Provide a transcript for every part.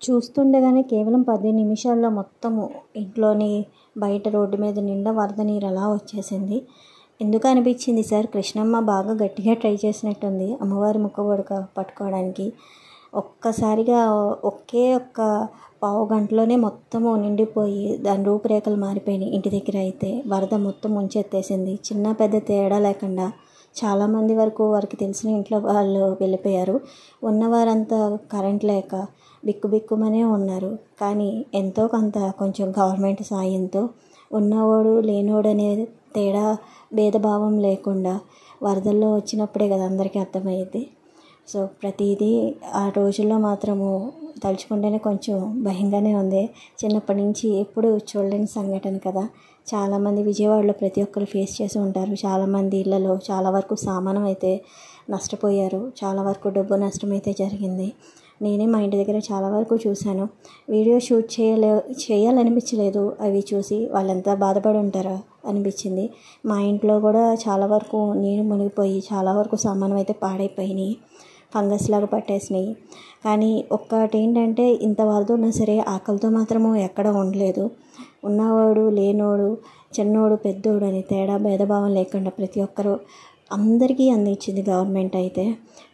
చూస్తుండగానే కేవలం 10 నిమిషాల్లో మొత్తము ఇంట్లోని బయట రోడ్డు మీద నిండా వరద నీరు అలా వచ్చేసింది. ఎందుకు అనిపించింది సార్, కృష్ణమ్మ బాగా గట్టిగా ట్రై చేసినట్టుంది అమ్మవారి ముక్కబొడక పట్టుకోవడానికి. ఒక్కసారిగా ఒక్క పావు గంటలోనే మొత్తము నిండిపోయి దాని రూపురేఖలు మారిపోయినాయి. ఇంటి దగ్గర అయితే వరద మొత్తం ముంచెత్తేసింది. చిన్న పెద్ద తేడా లేకుండా చాలామంది వరకు వారికి తెలిసిన ఇంట్లో వాళ్ళు వెళ్ళిపోయారు. ఉన్నవారంతా కరెంట్ లేక బిక్కుబిక్కుమనే ఉన్నారు. కానీ ఎంతో కొంత కొంచెం గవర్నమెంట్ సాయంతో ఉన్నవాడు లేనోడు అనే తేడా భేదభావం లేకుండా వరదల్లో వచ్చినప్పుడే కదా అందరికీ అర్థమయ్యేది. సో ప్రతిదీ ఆ రోజుల్లో మాత్రము తలుచుకుంటేనే కొంచెం భయంగానే ఉంది. చిన్నప్పటి నుంచి ఎప్పుడు చూడలేని సంఘటన కదా. చాలామంది విజయవాడలో ప్రతి ఒక్కరు ఫేస్ చేసి ఉంటారు. చాలామంది ఇళ్లలో చాలా వరకు సామానం అయితే నష్టపోయారు. చాలా వరకు డబ్బు నష్టం అయితే జరిగింది. నేనే మా ఇంటి దగ్గర చాలా వరకు చూశాను. వీడియో షూట్ చేయాలనిపించలేదు. అవి చూసి వాళ్ళంతా బాధపడి ఉంటారా అనిపించింది. మా ఇంట్లో కూడా చాలా వరకు నీరు మునిగిపోయి చాలా వరకు సామానం అయితే పాడైపోయినాయి, ఫంగస్ లాగా పట్టేసినాయి. కానీ ఒక్కటి ఏంటంటే, ఇంత వరద ఉన్నా సరే ఆకలితో మాత్రము ఎక్కడ ఉండలేదు. ఉన్నవాడు లేనోడు చిన్నోడు పెద్దోడు అని తేడా భేదభావం లేకుండా ప్రతి ఒక్కరూ అందరికీ అందించింది గవర్నమెంట్ అయితే.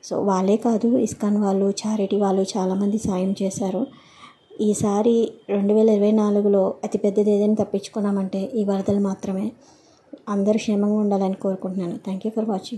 సో వాళ్ళే కాదు, ఇస్కాన్ వాళ్ళు, చారిటీ వాళ్ళు చాలామంది సాయం చేశారు. ఈసారి 2024లో అతిపెద్దది ఏదైనా తప్పించుకున్నామంటే ఈ వరదలు మాత్రమే. అందరూ క్షేమంగా ఉండాలని కోరుకుంటున్నాను. Thank you for watching.